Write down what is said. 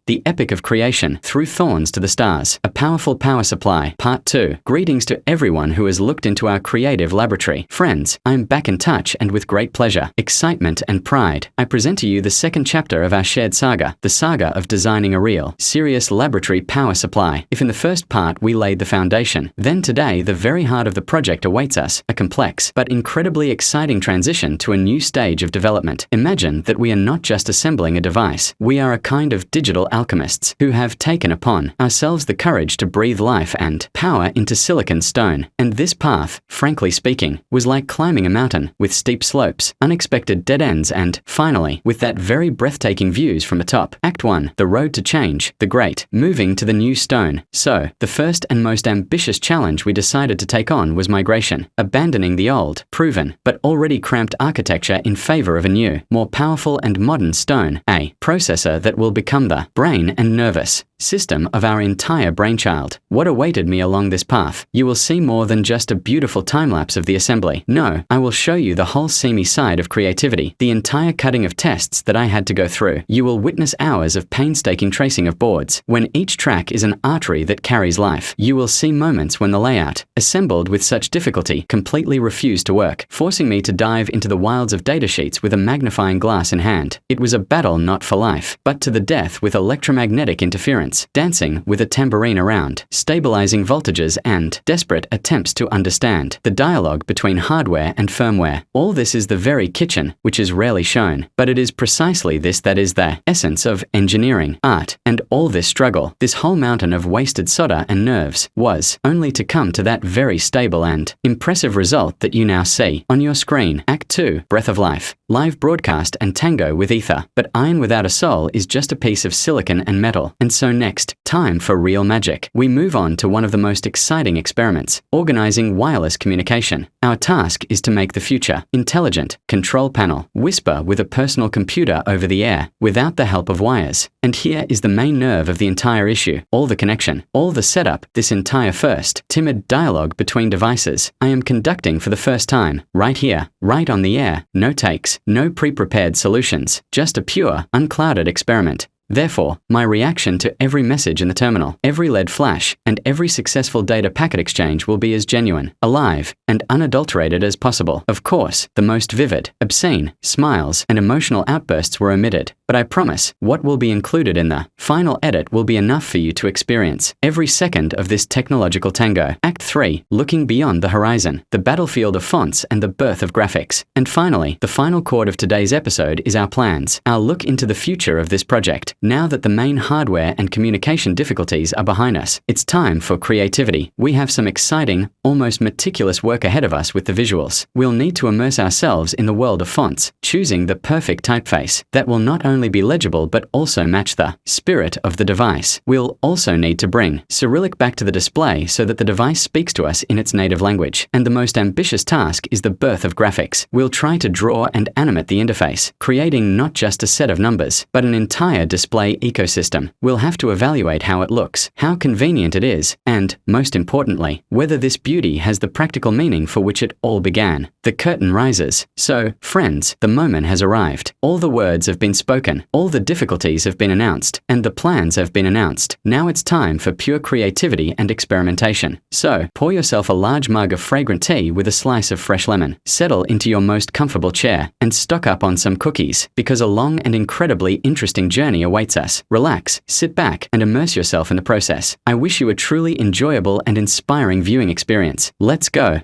The Epic of Creation, Through Thorns to the Stars, A Powerful Power Supply, Part 2. Greetings to everyone who has looked into our creative laboratory. Friends, I am back in touch and with great pleasure, excitement and pride, I present to you the second chapter of our shared saga, the saga of designing a real, serious laboratory power supply. If in the first part we laid the foundation, then today the very heart of the project awaits us, a complex but incredibly exciting transition to a new stage of development. Imagine that we are not just assembling a device, we are a kind of digital alchemists who have taken upon ourselves the courage to breathe life and power into silicon stone. And this path, frankly speaking, was like climbing a mountain, with steep slopes, unexpected dead ends and, finally, with that very breathtaking views from the top. Act 1. The road to change, the great, moving to the new stone. So, the first and most ambitious challenge we decided to take on was migration, abandoning the old, proven, but already cramped architecture in favor of a new, more powerful and modern stone, a processor that will become the brain and nervous system of our entire brainchild. What awaited me along this path? You will see more than just a beautiful time-lapse of the assembly. No, I will show you the whole seamy side of creativity, the entire cutting of tests that I had to go through. You will witness hours of painstaking tracing of boards, when each track is an artery that carries life. You will see moments when the layout, assembled with such difficulty, completely refused to work, forcing me to dive into the wilds of datasheets with a magnifying glass in hand. It was a battle not for life, but to the death with electromagnetic interference, dancing with a tambourine around, stabilizing voltages and desperate attempts to understand the dialogue between hardware and firmware. All this is the very kitchen, which is rarely shown, but it is precisely this that is the essence of engineering, art, and all this struggle, this whole mountain of wasted solder and nerves, was only to come to that very stable and impressive result that you now see on your screen. Act 2. Breath of Life. Live broadcast and tango with ether. But iron without a soul is just a piece of silicon and metal. And so next, time for real magic. We move on to one of the most exciting experiments, organizing wireless communication. Our task is to make the future intelligent, control panel, whisper with a personal computer over the air, without the help of wires. And here is the main nerve of the entire issue, all the connection, all the setup, this entire first, timid dialogue between devices, I am conducting for the first time, right here, right on the air, no takes, no pre-prepared solutions, just a pure, unclouded experiment. Therefore, my reaction to every message in the terminal, every LED flash, and every successful data packet exchange will be as genuine, alive, and unadulterated as possible. Of course, the most vivid, obscene, smiles, and emotional outbursts were omitted, but I promise, what will be included in the final edit will be enough for you to experience every second of this technological tango. Act 3. Looking beyond the horizon, the battlefield of fonts and the birth of graphics. And finally, the final chord of today's episode is our plans, our look into the future of this project. Now that the main hardware and communication difficulties are behind us, it's time for creativity. We have some exciting, almost meticulous work ahead of us with the visuals. We'll need to immerse ourselves in the world of fonts, choosing the perfect typeface that will not only be legible but also match the spirit of the device. We'll also need to bring Cyrillic back to the display so that the device speaks to us in its native language. And the most ambitious task is the birth of graphics. We'll try to draw and animate the interface, creating not just a set of numbers, but an entire display ecosystem. We'll have to evaluate how it looks, how convenient it is, and, most importantly, whether this beauty has the practical meaning for which it all began. The curtain rises. So, friends, the moment has arrived. All the words have been spoken, all the difficulties have been announced, and the plans have been announced. Now it's time for pure creativity and experimentation. So, pour yourself a large mug of fragrant tea with a slice of fresh lemon, settle into your most comfortable chair, and stock up on some cookies, because a long and incredibly interesting journey awaits us. Relax, sit back, and immerse yourself in the process. I wish you a truly enjoyable and inspiring viewing experience. Let's go.